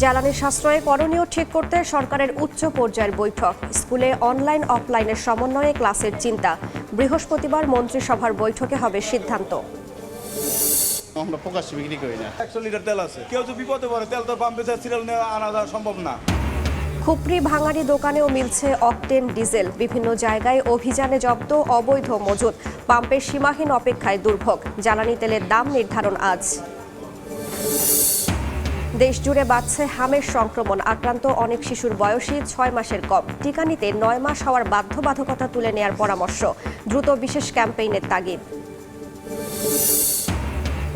জ্বালানি সাশ্রয়ে করণীয় ঠিক করতে সরকারের উচ্চ পর্যায়ের বৈঠক। স্কুলে অনলাইন অফলাইনের সমন্বয়ে ক্লাসের চিন্তা। বৃহস্পতিবার মন্ত্রিসভার বৈঠকে হবে সিদ্ধান্ত। আমরা প্রকাশ্যে বিক্রি করি না। 100 লিটার তেল আছে, কেউ যদি বিপদে পড়ে তেল তো পাম্পে সিরিয়াল নিয়ে আনা যাওয়া সম্ভব না। খুপরি ভাঙাড়ি দোকানেও মিলছে অকটেন ডিজেল। বিভিন্ন জায়গায় অভিযানে জব্দ অবৈধ মজুদ। পাম্পের সীমাহীন অপেক্ষায় দুর্ভোগ। জ্বালানি তেলের দাম নির্ধারণ আজ। দেশজুড়ে বাড়ছে হামের সংক্রমণ। আক্রান্ত অনেক শিশুর বয়সই 6 মাসের কম। টিকা নিতে 9 মাস হওয়ার বাধ্যবাধকতা তুলে নেয়ার পরামর্শ। দ্রুত বিশেষ ক্যাম্পেইনের তাগিদ।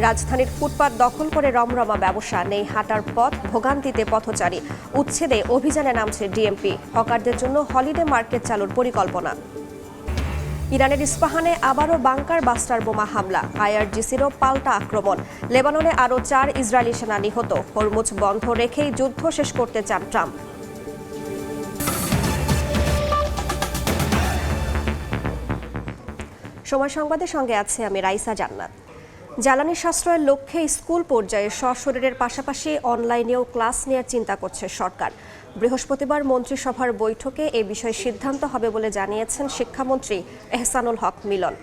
রাজধানীর ফুটপাত দখল করে রমরমা ব্যবসা। নেই হাঁটার পথ, ভোগান্তিতে পথচারী। উচ্ছেদে অভিযানে নামছে ডিএমপি। হকারদের জন্য হলিডে মার্কেট চালুর পরিকল্পনা। ইরানের ইস্পাহানে আবারও বাংকার বাস্টার বোমা হামলা। আইআরজিসিরও পাল্টা আক্রমণ। লেবাননে আরও 4 ইসরায়েলি সেনা নিহত। হরমুজ বন্ধ রেখেই যুদ্ধ শেষ করতে চান ট্রাম্প। সময় সংবাদের সঙ্গে আছে আমি রাইসা জান্নাত। জ্বালানি সাশ্রয়ের লক্ষ্যে স্কুল পর্যায়ে সশরীরের পাশাপাশি অনলাইনেও ক্লাস নেওয়ার চিন্তা করছে সরকার। বৃহস্পতিবার মন্ত্রিসভার বৈঠকে এ বিষয়ে সিদ্ধান্ত হবে বলে জানিয়েছেন শিক্ষামন্ত্রী এহসানুল হক মিলন।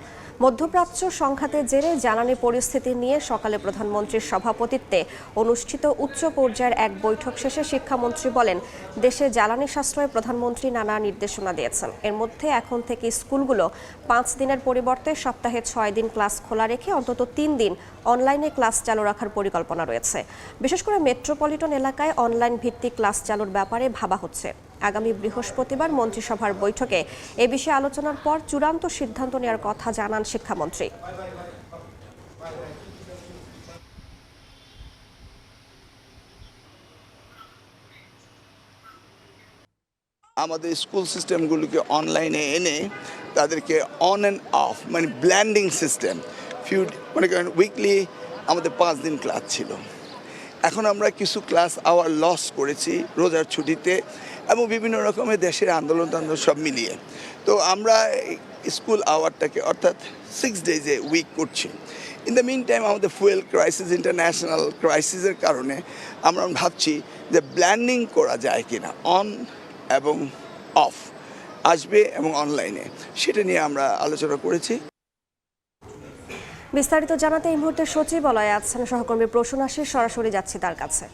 মধ্যপ্রাচ্য সংঘাতের জেরে জ্বালানি পরিস্থিতি নিয়ে সকালে প্রধানমন্ত্রীর সভাপতিত্বে অনুষ্ঠিত উচ্চ পর্যায়ের এক বৈঠক শেষে শিক্ষামন্ত্রী বলেন, দেশে জ্বালানি সাশ্রয়ে প্রধানমন্ত্রী নানা নির্দেশনা দিয়েছেন। এর মধ্যে এখন থেকে স্কুলগুলো 5 দিনের পরিবর্তে সপ্তাহে 6 দিন ক্লাস খোলা রেখে অন্তত 3 দিন অনলাইনে ক্লাস চালু রাখার পরিকল্পনা রয়েছে। বিশেষ করে মেট্রোপলিটন এলাকায় অনলাইন ভিত্তিক ক্লাস চালুর ব্যাপারে ভাবা হচ্ছে। আগামী বৃহস্পতিবার মন্ত্রিসভার বৈঠকে এ বিষয়ে আলোচনার পর চূড়ান্ত সিদ্ধান্ত নেওয়ার কথা জানান শিক্ষামন্ত্রী। আমাদের স্কুল সিস্টেমগুলোকে অনলাইনে এনে তাদেরকে অন অ্যান্ড অফ মানে ব্ল্যান্ডিং সিস্টেম মনে করেন উইকলি আমাদের 5 দিন ক্লাস ছিল। এখন আমরা কিছু ক্লাস আওয়ার লস করেছি রোজার ছুটিতে এবং বিভিন্ন রকমের দেশের আন্দোলন সব মিলিয়ে। তো আমরা স্কুল আওয়ারটাকে অর্থাৎ 6 ডেজে উইক করছি। ইন দ্য মিন টাইম আমাদের ফুয়েল ক্রাইসিস, ইন্টারন্যাশনাল ক্রাইসিসের কারণে আমরা ভাবছি যে ব্ল্যান্ডিং করা যায় কিনা, অন এবং অফ আসবে এবং অনলাইনে, সেটা নিয়ে আমরা আলোচনা করেছি। বিস্তারিত জানাতে এই মুহূর্তে সচিবালয়ে আছেন সহকর্মী প্রসূন আশিস। সরাসরি যাচ্ছি তার কাছে।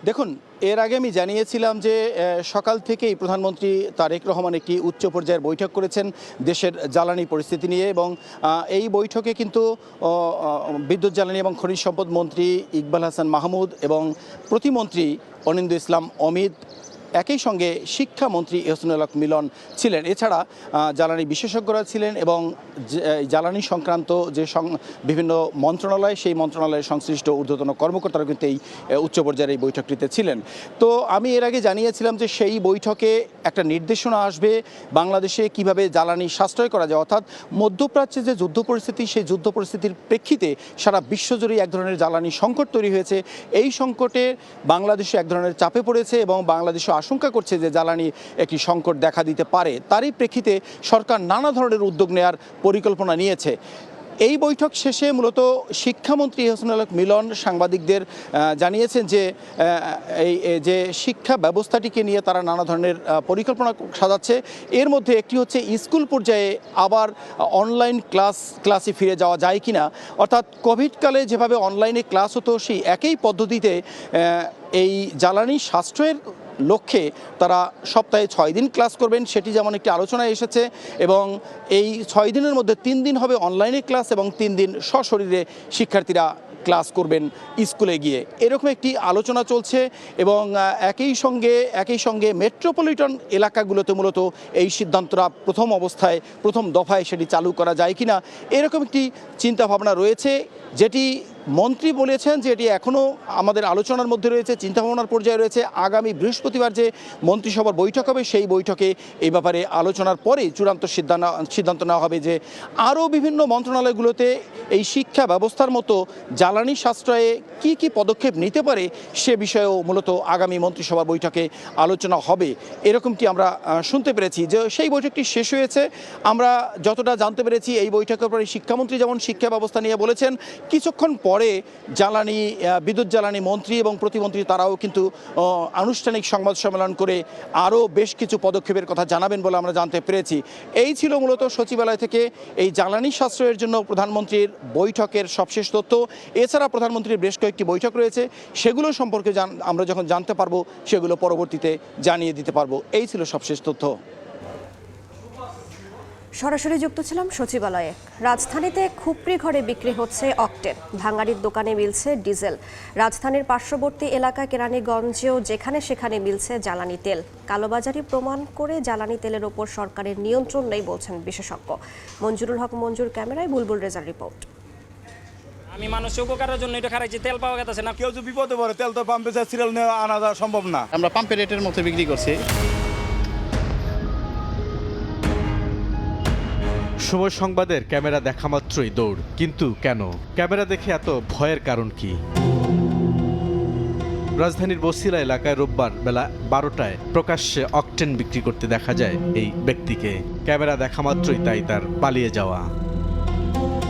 দেখুন, এর আগে আমি জানিয়েছিলাম যে সকাল থেকেই প্রধানমন্ত্রী তারেক রহমান একটি উচ্চ পর্যায়ের বৈঠক করেছেন দেশের জ্বালানি পরিস্থিতি নিয়ে, এবং এই বৈঠকে কিন্তু বিদ্যুৎ জ্বালানি এবং খনিজ সম্পদ মন্ত্রী ইকবাল হাসান মাহমুদ এবং প্রতিমন্ত্রী অনিন্দ্য ইসলাম অমিত, একই সঙ্গে শিক্ষামন্ত্রী এহসানুল হক মিলন ছিলেন। এছাড়া জ্বালানি বিশেষজ্ঞরা ছিলেন এবং জ্বালানি সংক্রান্ত যে বিভিন্ন মন্ত্রণালয়, সেই মন্ত্রণালয়ের সংশ্লিষ্ট ঊর্ধ্বতন কর্মকর্তারা কিন্তু এই উচ্চ পর্যায়ের এই বৈঠকটিতে ছিলেন। তো আমি এর আগে জানিয়েছিলাম যে সেই বৈঠকে একটা নির্দেশনা আসবে বাংলাদেশে কিভাবে জ্বালানি সাশ্রয় করা যায়, অর্থাৎ মধ্যপ্রাচ্যে যে যুদ্ধ পরিস্থিতি, সেই যুদ্ধ পরিস্থিতির প্রেক্ষিতে সারা বিশ্বজুড়ে এক ধরনের জ্বালানি সংকট তৈরি হয়েছে। এই সংকটে বাংলাদেশে এক ধরনের চাপে পড়েছে এবং বাংলাদেশে আশঙ্কা করছে যে জ্বালানি একটি সংকট দেখা দিতে পারে। তারই প্রেক্ষিতে সরকার নানা ধরনের উদ্যোগ নেওয়ার পরিকল্পনা নিয়েছে। এই বৈঠক শেষে মূলত শিক্ষামন্ত্রী এহসানুল হক মিলন সাংবাদিকদের জানিয়েছেন যে এই যে শিক্ষা ব্যবস্থাটিকে নিয়ে তারা নানা ধরনের পরিকল্পনা সাজাচ্ছে। এর মধ্যে একটি হচ্ছে স্কুল পর্যায়ে আবার অনলাইন ক্লাসে ফিরে যাওয়া যায় কিনা, অর্থাৎ কোভিডকালে যেভাবে অনলাইনে ক্লাস হতো সেই একই পদ্ধতিতে এই জ্বালানি সাশ্রয়ের লক্ষ্যে তারা সপ্তাহে 6 দিন ক্লাস করবেন, সেটি যেমন একটি আলোচনায় এসেছে। এবং এই 6 দিনের মধ্যে 3 দিন হবে অনলাইনে ক্লাস এবং 3 দিন সশরীরে শিক্ষার্থীরা ক্লাস করবেন স্কুলে গিয়ে, এরকম একটি আলোচনা চলছে। এবং একই সঙ্গে মেট্রোপলিটন এলাকাগুলোতে মূলত এই সিদ্ধান্তটা প্রথম দফায় সেটি চালু করা যায় কিনা, এরকম একটি চিন্তাভাবনা রয়েছে, যেটি মন্ত্রী বলেছেন যে এটি এখনও আমাদের আলোচনার মধ্যে রয়েছে, চিন্তাভাবনার পর্যায়ে রয়েছে। আগামী বৃহস্পতিবার যে মন্ত্রিসভার বৈঠক হবে সেই বৈঠকে এই ব্যাপারে আলোচনার পরেই চূড়ান্ত সিদ্ধান্ত নেওয়া হবে যে আরও বিভিন্ন মন্ত্রণালয়গুলোতে এই শিক্ষা ব্যবস্থার মতো জ্বালানি সাশ্রয়ে কি কি পদক্ষেপ নিতে পারে সে বিষয়েও মূলত আগামী মন্ত্রিসভার বৈঠকে আলোচনা হবে, এরকমটি আমরা শুনতে পেরেছি। যে সেই বৈঠকটি শেষ হয়েছে, আমরা যতটা জানতে পেরেছি এই বৈঠকের পরে শিক্ষামন্ত্রী যেমন শিক্ষা ব্যবস্থা নিয়ে বলেছেন, কিছুক্ষণ পরে বিদ্যুৎ জ্বালানি মন্ত্রী এবং প্রতিমন্ত্রী তারাও কিন্তু আনুষ্ঠানিক সংবাদ সম্মেলন করে আরও বেশ কিছু পদক্ষেপের কথা জানাবেন বলে আমরা জানতে পেরেছি। এই ছিল মূলত সচিবালয় থেকে এই জ্বালানি সাশ্রয়ের জন্য প্রধানমন্ত্রীর বৈঠকের সবশেষ তথ্য। এছাড়া প্রধানমন্ত্রীর বেশ কয়েকটি বৈঠক রয়েছে, সেগুলো সম্পর্কে আমরা যখন জানতে পারবো সেগুলো পরবর্তীতে জানিয়ে দিতে পারবো। এই ছিল সবশেষ তথ্য। সরাসরি যুক্ত ছিলাম সচিবালয়ে। রাজধানীতে খুপড়ি ঘরে বিক্রি হচ্ছে অকটেন, ভাঙাড়ির দোকানে মিলছে ডিজেল। রাজধানীর পার্শ্ববর্তী এলাকা কেরানীগঞ্জেও যেখানে সেখানে মিলছে জ্বালানি তেল। কালোবাজারি প্রমাণ করে জ্বালানি তেলের ওপর সরকারের নিয়ন্ত্রণ নেই বলছেন বিশেষজ্ঞ। মঞ্জুরুল হক মঞ্জুর, ক্যামেরায় বুলবুল রেজার রিপোর্ট। আমি মানুষের উপকারের জন্য এটা খারাইছি, তেল পাওয়া গেছে না। কেউ যদি বিপদে পড়ে তেল তো পাম্পে সিরিয়াল নিয়ে আনা যাওয়া সম্ভব না। আমরা পাম্পের রেটের মতো বিক্রি করছি। সময় সংবাদের ক্যামেরা দেখা মাত্রই দৌড়, কিন্তু কেন? ক্যামেরা দেখে এত ভয়ের কারণ কি? রাজধানীর বসিলা এলাকায় রোববার বেলা 12টায় প্রকাশ্যে অকটেন বিক্রি করতে দেখা যায় এই ব্যক্তিকে। ক্যামেরা দেখা মাত্রই তাই তার পালিয়ে যাওয়া।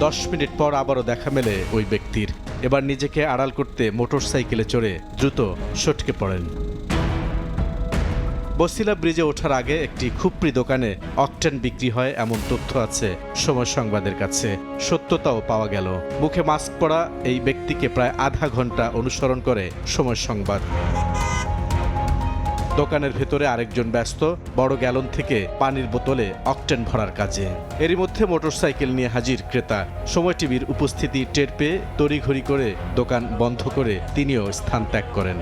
10 মিনিট পর আবারও দেখা মেলে ওই ব্যক্তির। এবার নিজেকে আড়াল করতে মোটরসাইকেলে চড়ে দ্রুত সটকে পড়েন। বসিলা ব্রিজে ওঠার আগে একটি খুপড়ি দোকানে অকটেন বিক্রি হয় এমন তথ্য আছে সময় সংবাদের কাছে। সত্যতাও পাওয়া গেল। মুখে মাস্ক পরা এই ব্যক্তিকে প্রায় আধা ঘন্টা অনুসরণ করে সময় সংবাদ। দোকানের ভেতরে আরেকজন ব্যস্ত বড় গ্যালন থেকে পানির বোতলে অকটেন ভরার কাজে। এরই মধ্যে মোটরসাইকেল নিয়ে হাজির ক্রেতা। সময় টিভির উপস্থিতি টের পেয়ে তড়িঘড়ি করে দোকান বন্ধ করে তিনিও স্থান ত্যাগ করেন।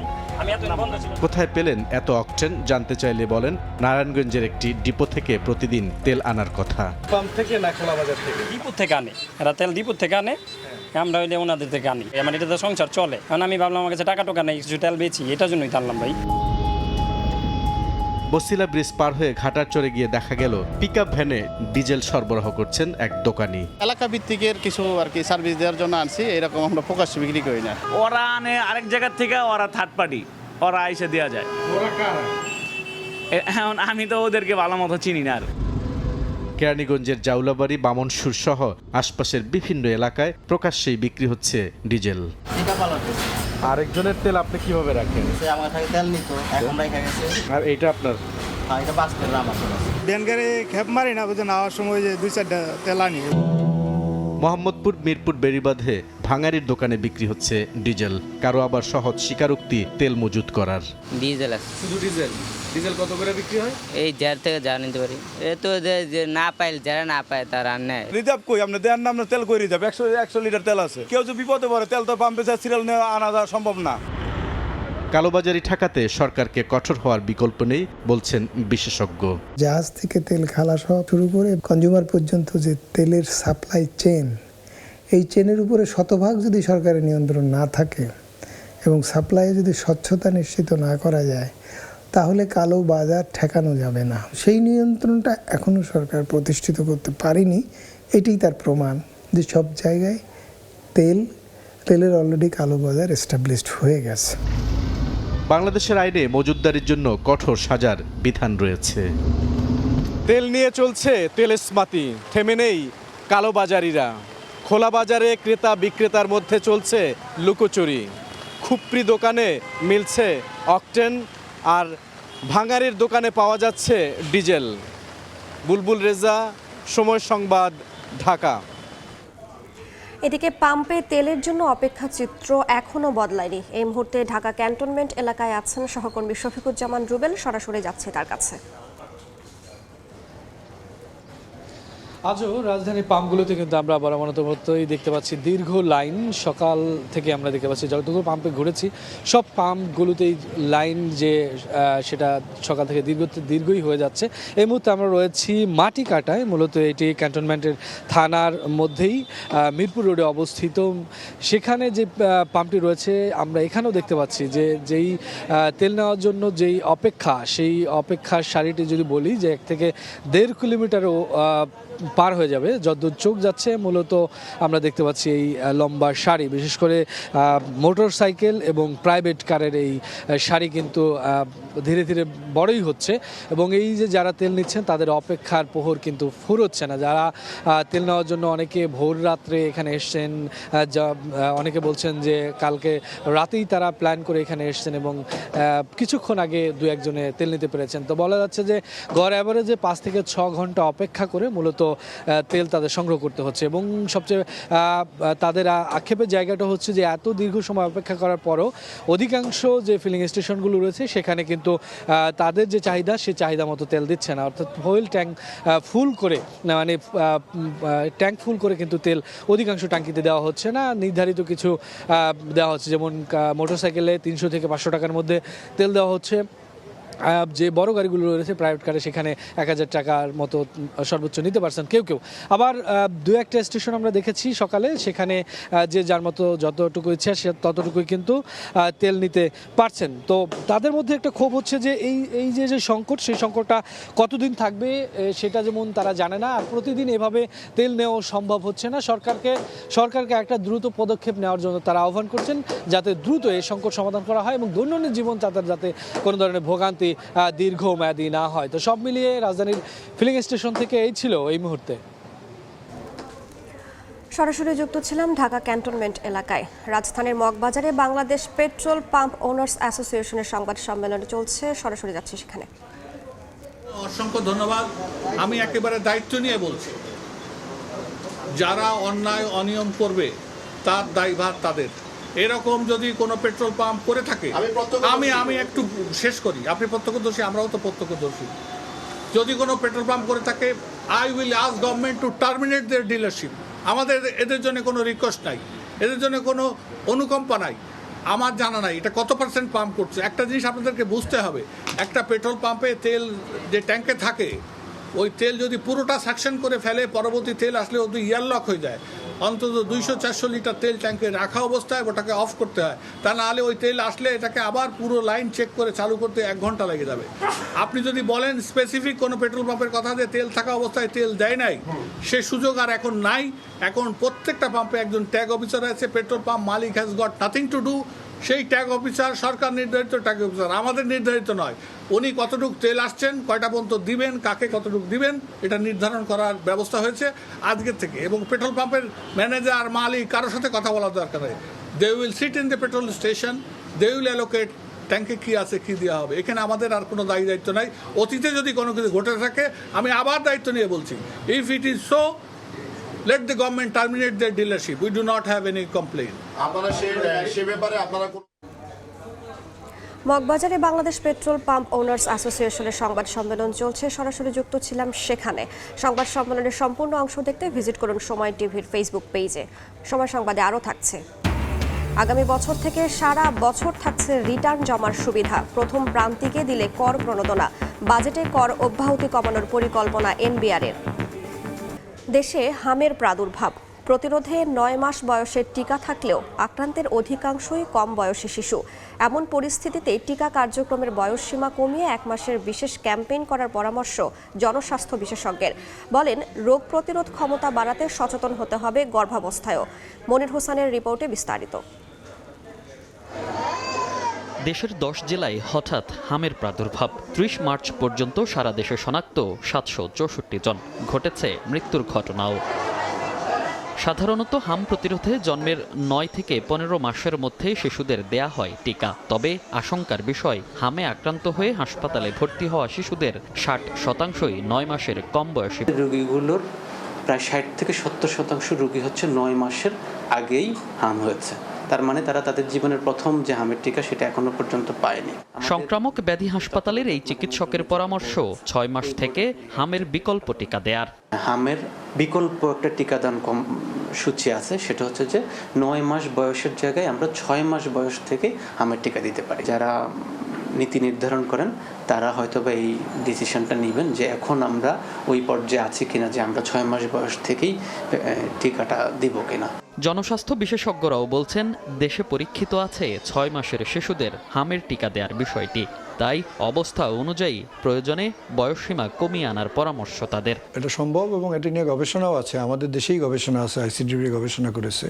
কোথায় পেলেন এত অকটেন জানতে চাইলে বলেন নারায়ণগঞ্জের একটি ডিপো থেকে প্রতিদিন তেল আনার কথা। পাম্প থেকে না খোলা বাজার থেকে? ডিপুর থেকে আনে, এরা তেল ডিপুর থেকে আনে, আমরা হইলে ওনাদের থেকে আনি। আমার এটাতে সংসার চলে, কারণ আমি ভাবলাম আমার কাছে টাকা টোকা নেই, কিছু তেল বেচি, এটার জন্যই টানলাম ভাই। বসিলা ব্রিজ পার হয়ে ঘাটার চরে গিয়ে দেখা গেল পিকআপ ভ্যানে ডিজেল সরবরাহ করছেন এক দোকানি। এলাকা ভিত্তিকের কিছু আর কি সার্ভিস দেওয়ার জন্য আনছি, এরকম আমরা প্রকাশ্যে বিক্রি করি না। ওরা আনে আরেক জায়গার থেকে, ওরা থার্ড পার্টি, ওরা এসে দেওয়া যায়। এখন আমি তো ওদেরকে ভালো মতো চিনি না। আর কেরানীগঞ্জের জাউলাবাড়ি, বামনসুর সহ আশপাশের বিভিন্ন এলাকায় প্রকাশ্যেই বিক্রি হচ্ছে ডিজেল। আরেকজনের তেল আপনি কিভাবে রাখেন? আমার কাছে তেল নিত, এখন রেখে গেছে। আর এইটা আপনার? হ্যাঁ, এটা বাঁচতে আমার ব্যান গাড়ি খেপ মারি না, বুঝে নেওয়ার সময় যে 2-4টা তেল আনি। মোহাম্মদপুর মিরপুর বেড়িবাঁধে ভাঙারির দোকানে বিক্রি হচ্ছে ডিজেল। কারো আবার সহজ স্বীকারোক্তি তেল মজুত করার। ডিজেল আছে। শুধু ডিজেল? ডিজেল কত করে বিক্রি হয়? এই যার থেকে যা নিতে পারি। এ তো যে না পাইলে, যারা না পায় তারা আর নেয়। রিজার্ভ কই আপনি দেন না, আপনার তেল কই রিজার্ভ? 100 লিটার তেল আছে। কেউ যদি বিপদে পড়ে তেল তো পাম্পে সিরিয়াল নিয়ে আনা যাওয়া সম্ভব না। কালোবাজারি ঠেকাতে সরকারকে কঠোর হওয়ার বিকল্প নেই বলছেন বিশেষজ্ঞ। জাহাজ থেকে তেল খালাস হওয়া শুরু করে কনজিউমার পর্যন্ত যে তেলের সাপ্লাই চেন, এই চেনের উপরে শতভাগ যদি সরকারের নিয়ন্ত্রণ না থাকে এবং সাপ্লাইয়ে যদি স্বচ্ছতা নিশ্চিত না করা যায়, তাহলে কালো বাজার ঠেকানো যাবে না। সেই নিয়ন্ত্রণটা এখনও সরকার প্রতিষ্ঠিত করতে পারেনি। এটাই তার প্রমাণ যে সব জায়গায় তেলের অলরেডি কালো বাজার এস্টাবলিশড হয়ে গেছে। বাংলাদেশের আইনে মজুতদারির জন্য কঠোর সাজার বিধান রয়েছে। তেল নিয়ে চলছে তেলেসমাতি, থেমে নেই কালোবাজারিরা। খোলা বাজারে ক্রেতা বিক্রেতার মধ্যে চলছে লুকোচুরি। খুপড়ি দোকানে মিলছে অকটেন, আর ভাঙারির দোকানে পাওয়া যাচ্ছে ডিজেল। বুলবুল রেজা, সময় সংবাদ, ঢাকা। এদিকে পাম্পে তেলের জন্য অপেক্ষা চিত্র এখনও বদলায়নি। এই মুহূর্তে ঢাকা ক্যান্টনমেন্ট এলাকায় আছেন সহকর্মী শফিকুজ্জামান রুবেল, সরাসরি যাচ্ছে তার কাছে। আজও রাজধানীর পাম্পগুলোতে কিন্তু আমরা বরাবরের মতোই দেখতে পাচ্ছি দীর্ঘ লাইন। সকাল থেকে আমরা দেখতে পাচ্ছি যতগুলো পাম্পে ঘুরেছি সব পাম্পগুলোতেই লাইন যে সেটা সকাল থেকে দীর্ঘই হয়ে যাচ্ছে। এই মুহূর্তে আমরা রয়েছি মাটিকাটায়, মূলত এটি ক্যান্টনমেন্টের থানার মধ্যেই মিরপুর রোডে অবস্থিত। সেখানে যে পাম্পটি রয়েছে আমরা এখানেও দেখতে পাচ্ছি যে যেই তেল নেওয়ার জন্য যেই অপেক্ষা, সেই অপেক্ষার সারিটি যদি বলি যে 1 থেকে 1.5 কিলোমিটারও পার হয়ে যাবে যতদূর চোখ যাচ্ছে। মূলত আমরা দেখতে পাচ্ছি এই লম্বা সারি, বিশেষ করে মোটর সাইকেল এবং প্রাইভেট কারের এই সারি কিন্তু ধীরে ধীরে বড়ই হচ্ছে এবং এই যে যারা তেল নিচ্ছেন তাদের অপেক্ষার প্রহর কিন্তু ফুরোচ্ছে না। যারা তেল নেওয়ার জন্য অনেকে ভোর রাত্রে এখানে এসছেন, অনেকে বলছেন যে কালকে রাতেই তারা প্ল্যান করে এখানে এসছেন এবং কিছুক্ষণ আগে 2-1 জনে তেল নিতে পেরেছেন। তো বলা যাচ্ছে যে গড় অ্যাভারেজে 5 থেকে 6 ঘন্টা অপেক্ষা করে মূলত তেল তাদের সংগ্রহ করতে হচ্ছে এবং সবচেয়ে তাদের আক্ষেপের জায়গাটা হচ্ছে যে এত দীর্ঘ সময় অপেক্ষা করার পরও অধিকাংশ যে ফিলিং স্টেশনগুলো রয়েছে সেখানে কিন্তু তাদের যে চাহিদা সেই চাহিদা মতো তেল দিচ্ছে না। অর্থাৎ হুইল ট্যাঙ্ক ফুল করে, মানে ট্যাঙ্ক ফুল করে কিন্তু তেল অধিকাংশ ট্যাঙ্কিতে দেওয়া হচ্ছে না, নির্ধারিত কিছু দেওয়া হচ্ছে। যেমন মোটরসাইকেলে 300 থেকে 500 টাকার মধ্যে তেল দেওয়া হচ্ছে, যে বড় গাড়িগুলো রয়েছে প্রাইভেট কারে সেখানে 1000 টাকার মতো সর্বোচ্চ নিতে পারছেন কেউ। আবার 2-1টা স্টেশন আমরা দেখেছি সকালে, সেখানে যে যার মতো যতটুকু ইচ্ছা সে ততটুকুই কিন্তু তেল নিতে পারছেন। তো তাদের মধ্যে একটা ক্ষোভ হচ্ছে যে এই যে সংকট, সেই সংকটটা কতদিন থাকবে সেটা যেমন তারা জানে না, আর প্রতিদিন এভাবে তেল নেওয়া সম্ভব হচ্ছে না। সরকারকে একটা দ্রুত পদক্ষেপ নেওয়ার জন্য তারা আহ্বান করছেন যাতে দ্রুত এই সংকট সমাধান করা হয় এবং দৈনন্দিন জীবন তাদের যাতে কোনো ধরনের ভোগান্তি দীর্ঘমেয়াদী না হয়। তো সব মিলিয়ে রাজধানীর ফিলিং স্টেশন থেকে এই ছিল এই মুহূর্তে। সরাসরি যুক্ত ছিলাম ঢাকা ক্যান্টনমেন্ট এলাকায়। রাজধানীর মগবাজারে বাংলাদেশ পেট্রোল পাম্প ওনার্স অ্যাসোসিয়েশনের সংবাদ সম্মেলন চলছে, সরাসরি যাচ্ছে সেখানে। অসংখ্য ধন্যবাদ। আমি একেবারে দায়িত্ব নিয়ে বলছি, যারা অন্যায় অনিয়ম করবে তার দায়ভার তাদের। এরকম যদি কোনো পেট্রোল পাম্প করে থাকে, আমি একটু শেষ করি, আপনি প্রত্যক্ষদর্শী, আমরাও তো প্রত্যক্ষদর্শী। যদি কোনো পেট্রোল পাম্প করে থাকে, I will ask government to terminate their dealership. আমাদের এদের জন্য কোনো রিকোয়েস্ট নাই, এদের জন্য কোনো অনুকম্পা নাই। আমার জানা নাই এটা কত পার্সেন্ট পাম্প করছে। একটা জিনিস আপনাদেরকে বুঝতে হবে, একটা পেট্রোল পাম্পে তেল যে ট্যাঙ্কে থাকে, ওই তেল যদি পুরোটা সাকশন করে ফেলে, পরবর্তী তেল আসলে ওদের ইয়ারলক হয়ে যায়। অন্তত 200-400 লিটার তেল ট্যাঙ্কে রাখা অবস্থায় ওটাকে অফ করতে হয়, তা না হলে ওই তেল আসলে এটাকে আবার পুরো লাইন চেক করে চালু করতে 1 ঘন্টা লেগে যাবে। আপনি যদি বলেন স্পেসিফিক কোনো পেট্রোল পাম্পের কথা যে তেল থাকা অবস্থায় তেল দেয় নাই, সে সুযোগ আর এখন নাই। এখন প্রত্যেকটা পাম্পে একজন ট্যাগ অফিসার আছে। Petrol pump Malik has got nothing to do. সেই ট্যাগ অফিসার সরকার নির্ধারিত ট্যাগ অফিসার, আমাদের নির্ধারিত নয়। উনি কতটুকু তেল আসছেন, কয়টা পর্যন্ত দিবেন, কাকে কতটুকু দিবেন, এটা নির্ধারণ করার ব্যবস্থা হয়েছে আজকের থেকে। এবং পেট্রোল পাম্পের ম্যানেজার মালিক কারোর সাথে কথা বলার দরকার নেই। They will sit in the petrol station, they will allocate ট্যাঙ্কে কী আছে, কী দেওয়া হবে। এখানে আমাদের আর কোনো দায়িত্ব নাই। অতীতে যদি কোনো কিছু ঘটে থাকে, আমি আবার দায়িত্ব নিয়ে বলছি, if it is so, let the government terminate their dealership. We do not have any complaint. মগবাজারে বাংলাদেশ পেট্রোল পাম্প ওনার্স অ্যাসোসিয়েশনের সংবাদ সম্মেলন চলছে, সরাসরি যুক্ত ছিলাম সেখানে। সংবাদ সম্মেলনের সম্পূর্ণ অংশ দেখতে ভিজিট করুন সময় টিভির ফেসবুক পেজে। সময় সংবাদে আরও থাকছে, আগামী বছর থেকে সারা বছর থাকছে রিটার্ন জমার সুবিধা। প্রথম প্রান্তিকে দিলে কর প্রণোদনা, বাজেটে কর অব্যাহতি কমানোর পরিকল্পনা এনবিআরের। দেশে হামের প্রাদুর্ভাব প্রতিরোধে 9 মাস বয়সের টিকা থাকলেও আক্রান্তের অধিকাংশই কম বয়সী শিশু। এমন পরিস্থিতিতে টিকা কার্যক্রমের বয়সসীমা কমিয়ে 1 মাসের বিশেষ ক্যাম্পেইন করার পরামর্শ জনস্বাস্থ্য বিশেষজ্ঞের। বলেন, রোগ প্রতিরোধ ক্ষমতা বাড়াতে সচেতন হতে হবে গর্ভাবস্থায়ও। মনির হোসেনের রিপোর্টে বিস্তারিত। দেশের 10 জেলায় হঠাৎ হামের প্রাদুর্ভাব। 30 মার্চ পর্যন্ত সারা দেশে শনাক্ত 764 জন, ঘটেছে মৃত্যুর ঘটনাও। সাধারণত হাম প্রতিরোধে জন্মের 9 থেকে 15 মাসের মধ্যে শিশুদের দেয়া হয় টিকা। তবে আশঙ্কার বিষয়, হামে আক্রান্ত হয়ে হাসপাতালে ভর্তি হওয়া শিশুদের 60% 9 মাসের কম বয়সী। রোগীগুলোর প্রায় 60 থেকে 70% রোগী হচ্ছে 9 মাসের আগেই হাম হয়েছে। তার মানে তারা তাদের জীবনের প্রথম যে হামের টিকা সেটা এখনো পর্যন্ত পায়নি। সংক্রামক ব্যাধি হাসপাতালের এই চিকিৎসকের পরামর্শ 6 মাস থেকে হামের বিকল্প টিকা দেয়ার। হামের বিকল্প একটা টিকাদান সূচি আছে, সেটা হচ্ছে যে 9 মাস বয়সের জায়গায় আমরা 6 মাস বয়স থেকে হামের টিকা দিতে পারি। যারা নীতি নির্ধারণ করেন তারা হয়তো বা এই ডিসিশনটা নেবেন যে এখন আমরা ওই পর্যায়ে আছি কিনা যে আমরা 6 মাস বয়স থেকেই টিকাটা দিব কিনা। জনস্বাস্থ্য বিশেষজ্ঞরাও বলছেন দেশে পরীক্ষিত আছে 6 মাসের শিশুদের হামের টিকা দেওয়ার বিষয়টি। তাই অবস্থা অনুযায়ী প্রয়োজনে বয়সসীমা কমিয়ে আনার পরামর্শ তাদের। এটা সম্ভব এবং এটি নিয়ে গবেষণাও আছে, আমাদের দেশেই গবেষণা আছে, আইসিডিবি গবেষণা করেছে।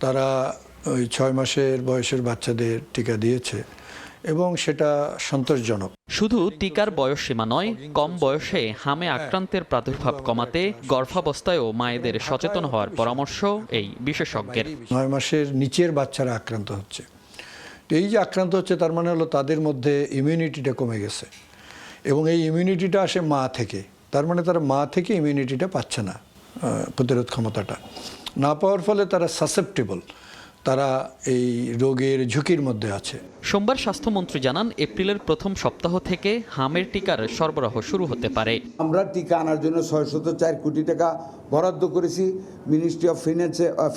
তারা ওই 6 মাসের বয়সের বাচ্চাদের টিকা দিয়েছে এবং সেটা সন্তোষজনক। শুধু টিকার বয়সসীমা নয়, কম বয়সে হামে আক্রান্তের প্রাদুর্ভাব কমাতে গর্ভাবস্থায়ও মায়েদের সচেতন হওয়ার পরামর্শ এই বিশেষজ্ঞের। 9 মাসের নিচের বাচ্চারা আক্রান্ত হচ্ছে, এই যে আক্রান্ত হচ্ছে তার মানে হলো তাদের মধ্যে ইমিউনিটিটা কমে গেছে এবং এই ইমিউনিটিটা আসে মা থেকে, তার মানে তারা মা থেকে ইমিউনিটিটা পাচ্ছে না, প্রতিরোধ ক্ষমতাটা না পাওয়ার ফলে তারা সাসেপ্টেবল, তারা এই রোগের ঝুঁকির মধ্যে আছে। সোমবার স্বাস্থ্যমন্ত্রী জানান এপ্রিলের প্রথম সপ্তাহ থেকে হামের টিকার সরবরাহ শুরু হতে পারে। আমরা টিকা আনার জন্য 604 কোটি টাকা বরাদ্দ করেছি, মিনিস্ট্রি অফ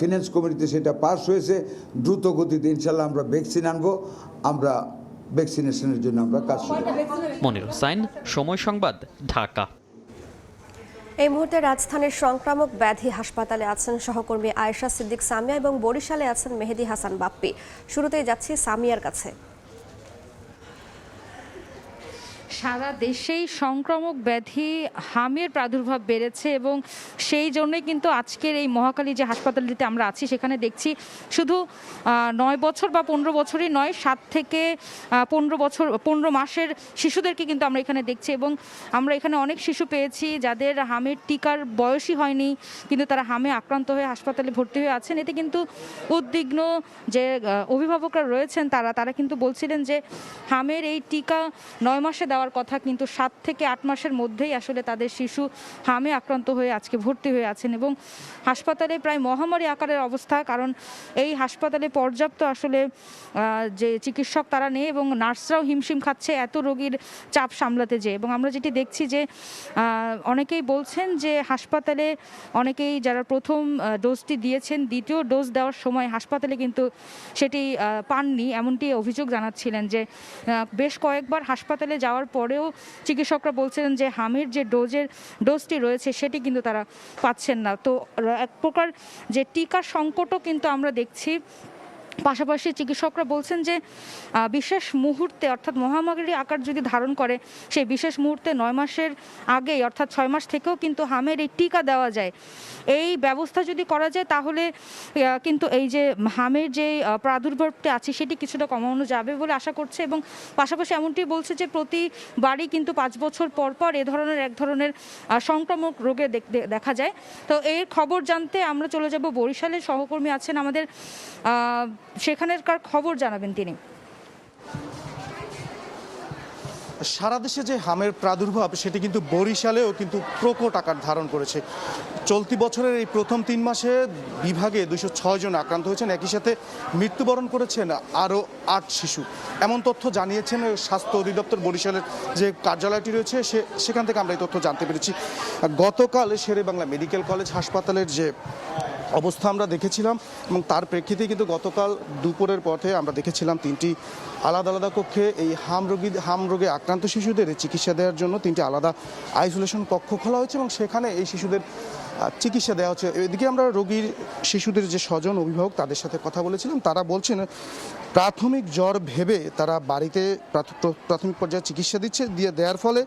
ফিনান্স কমিটিতে সেটা পাস হয়েছে। দ্রুত গতিতে ইনশাল্লাহ আমরা ভ্যাকসিন আনবো, আমরা ভ্যাকসিনেশনের জন্য আমরা কাজ শুরু করব। মনির হোসেন, সময় সংবাদ, ঢাকা। এই মুহূর্তে রাজধানীর সংক্রামক ব্যাধি হাসপাতালে আছেন সহকর্মী আয়েশা সিদ্দিক সামিয়া এবং বরিশালে আছেন মেহেদি হাসান বাপ্পি। শুরুতেই যাচ্ছি সামিয়ার কাছে। সারা দেশেই সংক্রামক ব্যাধি হামের প্রাদুর্ভাব বেড়েছে এবং সেই জন্যই কিন্তু আজকের এই মহাখালী যে হাসপাতালটিতে আমরা আছি সেখানে দেখছি শুধু 9 বছর বা 15 বছরই নয়, 7 থেকে 15 মাসের শিশুদেরকে কিন্তু আমরা এখানে দেখছি এবং আমরা এখানে অনেক শিশু পেয়েছি যাদের হামের টিকার বয়সই হয়নি, কিন্তু তারা হামে আক্রান্ত হয়ে হাসপাতালে ভর্তি হয়ে আছেন। এতে কিন্তু উদ্বিগ্ন যে অভিভাবকরা রয়েছেন তারা কিন্তু বলছিলেন যে হামের এই টিকা 9 মাসে দেওয়ার কথা, কিন্তু 7 থেকে 8 মাসের মধ্যেই আসলে তাদের শিশু হামে আক্রান্ত হয়ে আজকে ভর্তি হয়ে আছেন এবং হাসপাতালে প্রায় মহামারী আকারের অবস্থা, কারণ এই হাসপাতালে পর্যাপ্ত আসলে যে চিকিৎসক তারা নেই এবং নার্সরাও হিমশিম খাচ্ছে এত রোগীর চাপ সামলাতে যেয়ে। এবং আমরা যেটি দেখছি যে অনেকেই বলছেন যে হাসপাতালে অনেকেই যারা প্রথম ডোজটি দিয়েছেন দ্বিতীয় ডোজ দেওয়ার সময় হাসপাতালে কিন্তু সেটি পাননি, এমনটি অভিযোগ জানাচ্ছিলেন যে বেশ কয়েকবার হাসপাতালে যাওয়ার পরেও চিকিৎসকরা বলছিলেন যে হামের যে ডোজটি রয়েছে সেটি কিন্তু তারা পাচ্ছেন না। তো এক প্রকার যে টিকা সংকটও কিন্তু আমরা দেখছি। পাশাপাশি চিকিৎসকরা বলছেন যে বিশেষ মুহূর্তে অর্থাৎ মহামারী আকার যদি ধারণ করে সেই বিশেষ মুহূর্তে 9 মাসের আগেই অর্থাৎ 6 মাস থেকেও কিন্তু হামের এই টিকা দেওয়া যায়। এই ব্যবস্থা যদি করা যায় তাহলে কিন্তু এই যে হামের যে প্রাদুর্ভাবটি আছে সেটি কিছুটা কমানো যাবে বলে আশা করছে এবং পাশাপাশি এমনটি বলছে যে প্রতিবারই কিন্তু 5 বছর পর পর এক ধরনের সংক্রামক রোগে দেখা যায়। তো এর খবর জানতে আমরা চলে যাব বরিশালে, সহকর্মী আছেন আমাদের, সেখানকার খবর জানাবেন তিনি। সারা দেশে যে হামের প্রাদুর্ভাব সেটি কিন্তু বরিশালেও কিন্তু প্রকট আকার ধারণ করেছে। চলতি বছরের এই প্রথম 3 মাসে বিভাগে 206 জন আক্রান্ত হয়েছেন, একই সাথে মৃত্যুবরণ করেছেন আরও 8 শিশু। এমন তথ্য জানিয়েছেন স্বাস্থ্য অধিদপ্তর বরিশালের যে কার্যালয়টি রয়েছে সেখান থেকে আমরা এই তথ্য জানতে পেরেছি। গতকাল শেরেবাংলা মেডিকেল কলেজ হাসপাতালের যে অবস্থা আমরা দেখেছিলাম এবং তার প্রেক্ষিতে কিন্তু গতকাল দুপুরের পথে আমরা দেখেছিলাম 3টি আলাদা আলাদা কক্ষে এই হাম রোগে আক্রান্ত শিশুদের চিকিৎসা দেওয়ার জন্য 3টি আলাদা আইসোলেশন কক্ষ খোলা হয়েছে এবং সেখানে এই শিশুদের চিকিৎসা দেওয়া হচ্ছে। এদিকে আমরা রোগীর শিশুদের যে স্বজন অভিভাবক তাদের সাথে কথা বলেছিলাম, তারা বলছেন প্রাথমিক জ্বর ভেবে তারা বাড়িতে প্রাথমিক পর্যায়ে চিকিৎসা দেওয়ার ফলে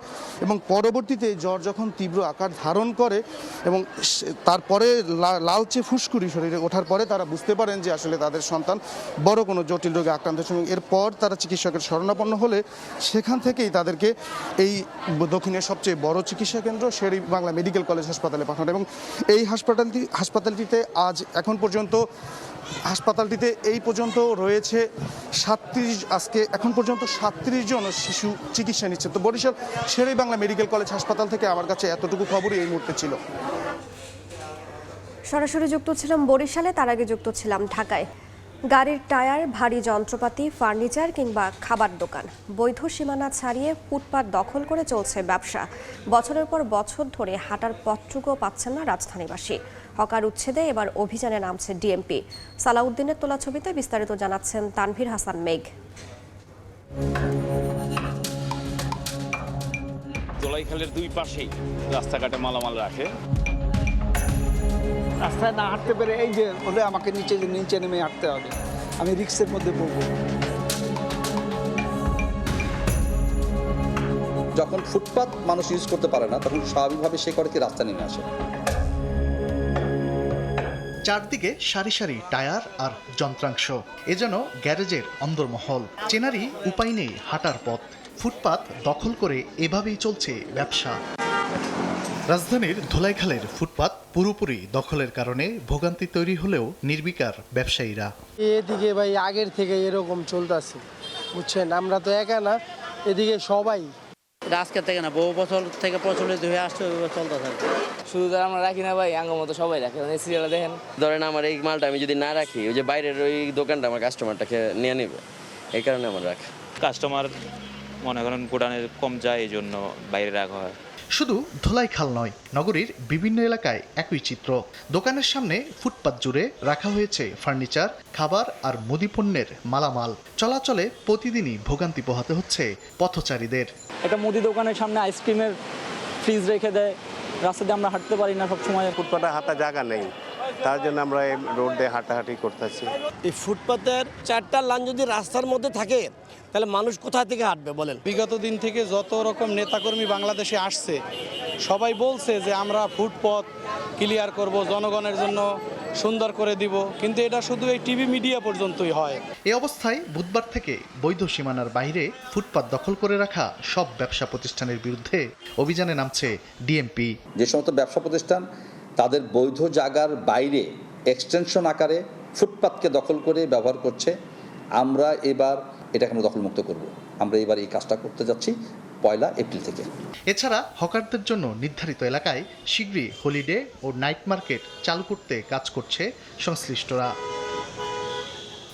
এবং পরবর্তীতে জ্বর যখন তীব্র আকার ধারণ করে এবং তারপরে লালচে ফুসকুড়ি শরীরে ওঠার পরে তারা বুঝতে পারেন যে আসলে তাদের সন্তান বড় কোনো জটিল রোগে আক্রান্ত হচ্ছে এবং এরপর তারা চিকিৎসকের শরণাপন্ন হলে সেখান থেকেই তাদেরকে এই দক্ষিণের সবচেয়ে বড় চিকিৎসা কেন্দ্র শেরেবাংলা মেডিকেল কলেজ হাসপাতালে পাঠানো এবং এই হাসপাতালটিতে হাসপাতালটিতে এই পর্যন্ত রয়েছে 37, আজকে এখন পর্যন্ত 37 জন শিশু চিকিৎসা নিচ্ছে। তো বরিশাল শেরেবাংলা মেডিকেল কলেজ হাসপাতাল থেকে আমার কাছে এতটুকু খবরই এই মুহূর্তে ছিল। সরাসরি যুক্ত ছিলাম বরিশালে, তার আগে যুক্ত ছিলাম ঢাকায়। গাড়ির টায়ার, ভারী যন্ত্রপাতি, ফার্নিচার কিংবা খাবার দোকান বৈধ সীমানা ছাড়িয়ে ফুটপাত দখল করে চলছে ব্যবসা। বছরের পর বছর ধরে হাঁটার পথটুকু পাচ্ছেন না রাজধানীবাসী। হকার উচ্ছেদে এবার অভিযানে নামছে ডিএমপি। সালাউদ্দিনের তোলা ছবিতে বিস্তারিত জানাচ্ছেন তানভীর হাসান মেঘ। দোলাইখালের দুই পাশেই রাস্তাঘাটে মালামাল রাখে। রাস্তায় না হাঁটতে পেরে এই যে বলে আমাকে নিচে নেমে হাঁটতে হবে, আমি রিক্সের মধ্যে পড়বো। যখন ফুটপাত মানুষ ইউজ করতে পারে না, তখন স্বাভাবিকভাবে সে করে কি রাস্তা নেমে আসে। চারদিকে সারি সারি টায়ার আর যন্ত্রাংশ, এ যেন গ্যারেজের অন্দরমহল। চেনারই উপায় নেই হাঁটার পথ। ফুটপাত দখল করে এভাবেই চলছে ব্যবসা। রাজধানীর ধোলাইখালের ফুটপাত পুরোপুরি দখলের কারণে ভোগান্তি তৈরি হলেও নির্বিকার ব্যবসায়ীরা। এদিকে ভাই আগের থেকে এরকম চলতেছে, বুঝছেন, আমরা তো একা না, এদিকে সবাই। আজকে থেকে না, বহু বছর থেকে প্রচলিত হয়ে আসছে, চলতে থাকে। শুধু তো আমরা রাখি না ভাই, আঙ্গ মতো সবাই রাখে। সিরিয়াল দেখেন, ধরেন আমার এই মালটা আমি যদি না রাখি, ওই যে বাইরের ওই দোকানটা আমার কাস্টমারটাকে নিয়ে নেবে, এই কারণে আমার রাখা। কাস্টমার মনে করেন গোডাউনে কম যায়, এই জন্য বাইরে রাখা হয়। শুধু ধোলাইখাল নয়, নগরীর বিভিন্ন এলাকায় একই চিত্র। দোকানের সামনে ফুটপাত জুড়ে রাখা হয়েছে ফার্নিচার, খাবার আর মুদিপণ্যের মালামাল। চলাচলে প্রতিদিনই ভোগান্তি পোহাতে হচ্ছে পথচারীদের। একটা মুদি দোকানের সামনে আইসক্রিমের ফ্রিজ রেখে দেয়, রাস্তা দিয়ে আমরা হাঁটতে পারি না সবসময়। ফুটপাতে হাঁটা জায়গা নেই, তার জন্য আমরা এই রোড দিয়ে হাঁটাহাঁটি করতেছি। এই ফুটপাতের 4টা লাইন যদি রাস্তার মধ্যে থাকে, তাহলে মানুষ কোথা থেকে হাঁটবে বলেন? বিগত দিন থেকে যত রকম নেতাকর্মী বাংলাদেশে আসছে, সবাই বলছে যে আমরা ফুটপথ ক্লিয়ার করব, জনগণের জন্য সুন্দর করে দিব, কিন্তু এটা শুধু এই টিভি মিডিয়া পর্যন্তই হয়। এই অবস্থায় বুধবার থেকে বৈধ সীমানার বাইরে ফুটপাত দখল করে রাখা সব ব্যবসা প্রতিষ্ঠানের বিরুদ্ধে অভিযানে নামছে ডিএমপি। যে সমস্ত ব্যবসা প্রতিষ্ঠান তাদের বৈধ জায়গার বাইরে এক্সটেনশন আকারে ফুটপাতকে দখল করে ব্যবহার করছে, আমরা এবার এটাকে আমরা দখলমুক্ত করব। আমরা এবার এই কাজটা করতে যাচ্ছি 1 এপ্রিল থেকে। এছাড়া হকারদের জন্য নির্ধারিত এলাকায় শীঘ্রই হলিডে ও নাইট মার্কেট চালু করতে কাজ করছে সংশ্লিষ্টরা।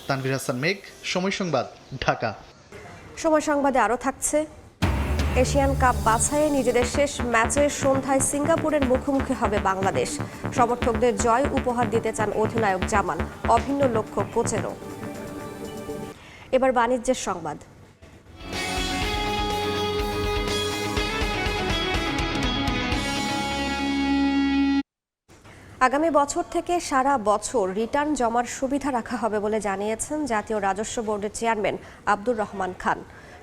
তানভীর হাসান মেঘ, সময় সংবাদ, ঢাকা। সময় সংবাদে আরও থাকছে, এশিয়ান কাপ বাছাইয়ে নিজেদের শেষ ম্যাচের সন্ধ্যায় সিঙ্গাপুরের মুখোমুখি হবে বাংলাদেশ। সমর্থকদের জয় উপহার দিতে চান অধিনায়ক জামাল, অভিন্ন লক্ষ্য কোচেরও। এবার বাণিজ্যের সংবাদ। আগামী বছর থেকে সারা বছর রিটার্ন জমার সুবিধা রাখা হবে বলে জানিয়েছেন জাতীয় রাজস্ব বোর্ডের চেয়ারম্যান আব্দুর রহমান খান।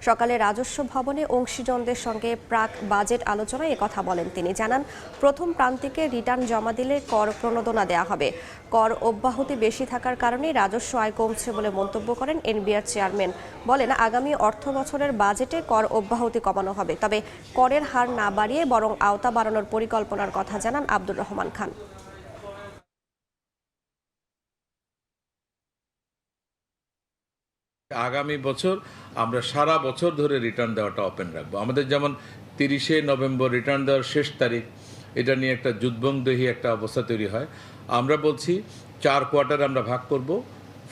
সকালে রাজস্ব ভবনে অংশীজনদের সঙ্গে প্রাক বাজেট আলোচনায় একথা বলেন তিনি। জানান, প্রথম প্রান্তিকে রিটার্ন জমা দিলে কর প্রণোদনা দেওয়া হবে। কর অব্যাহতি বেশি থাকার কারণে রাজস্ব আয় কমছে বলে মন্তব্য করেন এনবিআর চেয়ারম্যান। বলেন, আগামী অর্থ বছরের বাজেটে কর অব্যাহতি কমানো হবে, তবে করের হার না বাড়িয়ে বরং আওতা বাড়ানোর পরিকল্পনার কথা জানান আব্দুর রহমান খান। আগামী বছর আমরা সারা বছর ধরে রিটার্ন দেওয়াটা ওপেন রাখবো। আমাদের যেমন 30শে নভেম্বর রিটার্ন দেওয়ার শেষ তারিখ, এটা নিয়ে একটা যুদ্ধবংদেহী একটা অবস্থা তৈরি হয়। আমরা বলছি 4 কোয়ার্টারে আমরা ভাগ করব।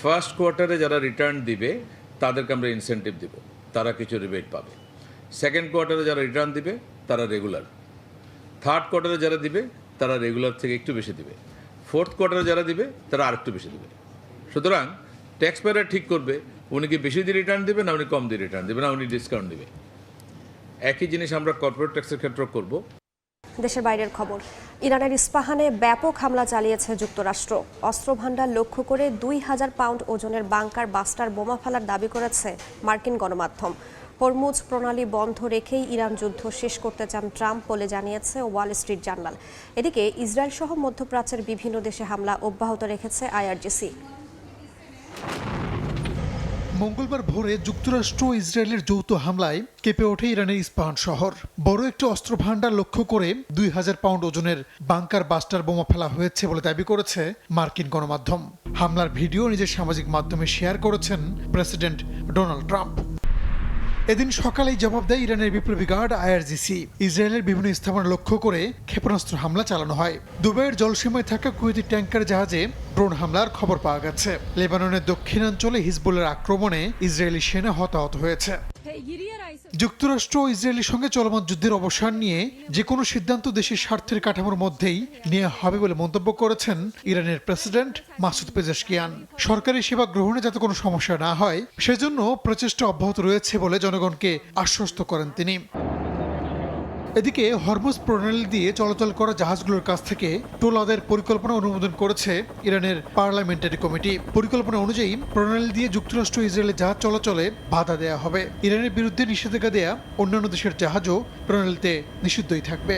ফার্স্ট কোয়ার্টারে যারা রিটার্ন দিবে তাদেরকে আমরা ইনসেন্টিভ দিব, তারা কিছু রিবেট পাবে। সেকেন্ড কোয়ার্টারে যারা রিটার্ন দিবে তারা রেগুলার। থার্ড কোয়ার্টারে যারা দিবে তারা রেগুলার থেকে একটু বেশি দিবে। ফোর্থ কোয়ার্টারে যারা দিবে তারা আরেকটু বেশি দিবে। সুতরাং ট্যাক্স পেয়ার ঠিক করবে উনি কি বেশি দিয়ে রিটার্ন দেবে না উনি কম দিয়ে রিটার্ন দেবে না উনি ডিসকাউন্ট দেবে। একই জিনিস আমরা কর্পোরেট ট্যাক্সের ক্ষেত্রে করব। দেশের বাইরের খবর, ইরানের ইস্পাহানে ব্যাপক হামলা চালিয়েছে যুক্তরাষ্ট্র। অস্ত্রভান্ডার লক্ষ্য করে 2000 পাউন্ড ওজনের বাংকার বাস্টার বোমা ফেলার দাবি করেছে মার্কিন গণমাধ্যম। হরমুজ প্রণালী বন্ধ রেখেই ইরান যুদ্ধ শেষ করতে চান ট্রাম্প বলে জানিয়েছে ওয়াল স্ট্রিট জার্নাল। এদিকে ইসরায়েল সহ মধ্যপ্রাচ্যের বিভিন্ন দেশে হামলা অব্যাহত রেখেছে আইআরজিসি। মঙ্গলবার ভোরে যুক্তরাষ্ট্র ও ইসরায়েলের যৌথ হামলায় কেঁপে ওঠে ইরানের ইস্পাহান শহর। বড় একটি অস্ত্র ভান্ডার লক্ষ্য করে 2000 পাউন্ড ওজনের বাংকার বাস্টার বোমা ফেলা হয়েছে বলে দাবি করেছে মার্কিন গণমাধ্যম। হামলার ভিডিও নিজের সামাজিক মাধ্যমে শেয়ার করেছেন প্রেসিডেন্ট ডোনাল্ড ট্রাম্প। এদিন সকালেই জবাব দেয় ইরানের বিপ্লবী গার্ড IRGC। ইসরায়েলের বিভিন্ন স্থাপনা লক্ষ্য করে ক্ষেপণাস্ত্র হামলা চালানো হয়। দুবাইয়ের জলসীমায় থাকা কুয়েতি ট্যাঙ্কার জাহাজে ড্রোন হামলার খবর পাওয়া গেছে। লেবাননের দক্ষিণাঞ্চলে হিজবুলের আক্রমণে ইসরায়েলি সেনা হতাহত হয়েছে। যুক্তরাষ্ট্র ও ইসরায়েলের সঙ্গে চলমান যুদ্ধের অবসান নিয়ে যে কোনো সিদ্ধান্ত দেশের স্বার্থের কাঠামোর মধ্যেই নেওয়া হবে বলে মন্তব্য করেছেন ইরানের প্রেসিডেন্ট মাসুদ পেজেশকিয়ান। সরকারি সেবা গ্রহণে যাতে কোনো সমস্যা না হয় সেজন্য প্রচেষ্টা অব্যাহত রয়েছে বলে জনগণকে আশ্বস্ত করেন তিনি। এদিকে হরমুজ প্রণালী দিয়ে চলাচল করা জাহাজগুলোর কাছ থেকে টোল আদায়ের পরিকল্পনা অনুমোদন করেছে ইরানের পার্লামেন্টারি কমিটি। পরিকল্পনা অনুযায়ী প্রণালী দিয়ে যুক্তরাষ্ট্র ইসরায়েলের জাহাজ চলাচলে বাধা দেয়া হবে। ইরানের বিরুদ্ধে নিষেধাজ্ঞা দেয়া অন্যান্য দেশের জাহাজও প্রণালীতে নিষিদ্ধই থাকবে।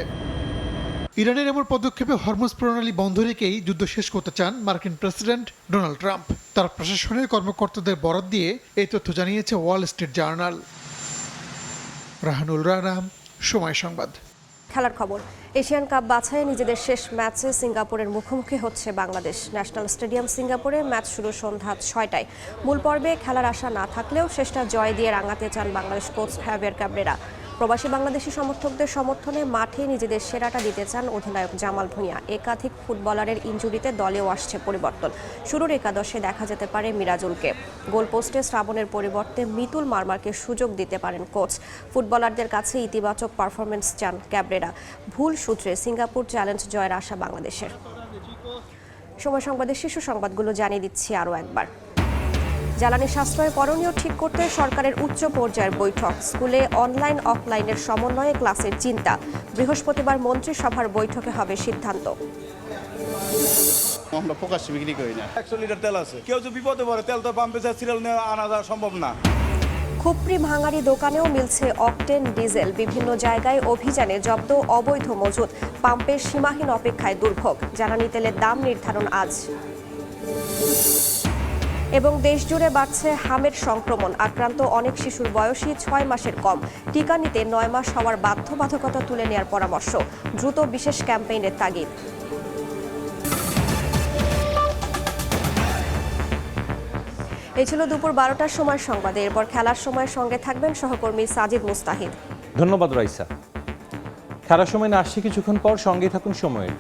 ইরানের এমন পদক্ষেপে হরমুজ প্রণালী বন্ধ রেখেই যুদ্ধ শেষ করতে চান মার্কিন প্রেসিডেন্ট ডোনাল্ড ট্রাম্প। তার প্রশাসনের কর্মকর্তাদের বরাত দিয়ে এই তথ্য জানিয়েছে Wall Street journal. Rahanul Rana, সময় সংবাদ। খেলার খবর। এশিয়ান কাপ বাছাইয়ে নিজেদের শেষ ম্যাচে সিঙ্গাপুরের মুখোমুখি হচ্ছে বাংলাদেশ। ন্যাশনাল স্টেডিয়াম সিঙ্গাপুরে ম্যাচ শুরু সন্ধ্যা 6টায়। মূল পর্বে খেলার আশা না থাকলেও শেষটা জয় দিয়ে রাঙাতে চান বাংলাদেশ কোচ হ্যাভিয়ার ক্যাব্রেরা। প্রবাসী বাংলাদেশি সমর্থকদের সমর্থনে মাঠে নিজেদের সেরাটা দিতে চান অধিনায়ক জামাল ভুঁইয়া। একাধিক ফুটবলারের ইনজুরিতে দলেও আসছে পরিবর্তন। শুরুর একাদশে দেখা যেতে পারে মিরাজুলকে। গোলপোস্টে শ্রাবণের পরিবর্তে মিতুল মারমারকে সুযোগ দিতে পারেন কোচ। ফুটবলারদের কাছে ইতিবাচক পারফরমেন্স চান ক্যাব্রেরা। ভুল সূত্রে সিঙ্গাপুর চ্যালেঞ্জ জয়ের আশা বাংলাদেশের। সময় সংবাদের শীর্ষ সংবাদগুলো জানিয়ে দিচ্ছি আরও একবার। জ্বালানি সাশ্রয় করণীয় ঠিক করতে সরকারের উচ্চ পর্যায়ের বৈঠক। স্কুলে অনলাইন অফলাইনের সমন্বয়ে ক্লাসের চিন্তা। বৃহস্পতিবার মন্ত্রিসভার বৈঠকে হবে সিদ্ধান্ত। আমরা প্রকাশ্যে বিক্রি করি না। 100 লিটার তেল আছে, কেউ যদি বিপদে পড়ে তেল তো পাম্পে সিরিয়াল নিয়ে আনা যাওয়া সম্ভব না। খুপরি ভাঙাড়ি দোকানেও মিলছে অকটেন ডিজেল। বিভিন্ন জায়গায় অভিযানে জব্দ অবৈধ মজুদ। পাম্পের সীমাহীন অপেক্ষায় দুর্ভোগ। জ্বালানি তেলের দাম নির্ধারণ আজ। এবং দেশজুড়ে বাড়ছে হামের সংক্রমণ। আক্রান্ত অনেক শিশুর বয়সই 6 মাসের কম। টিকা নিতে 9 মাস হওয়ার বাধ্যবাধকতা তুলে নেওয়ার পরামর্শ। দ্রুত বিশেষ ক্যাম্পেইনের তাগিদ। এই ছিল দুপুর 12টার সময় সংবাদে। এরপর খেলার সময় সঙ্গে থাকবেন সহকর্মী সাজিদ মুস্তাহিদ। ধন্যবাদ রাইসা। খেলার সময় না আসছে কিছুক্ষণ পর সঙ্গে থাকুন সময়ের।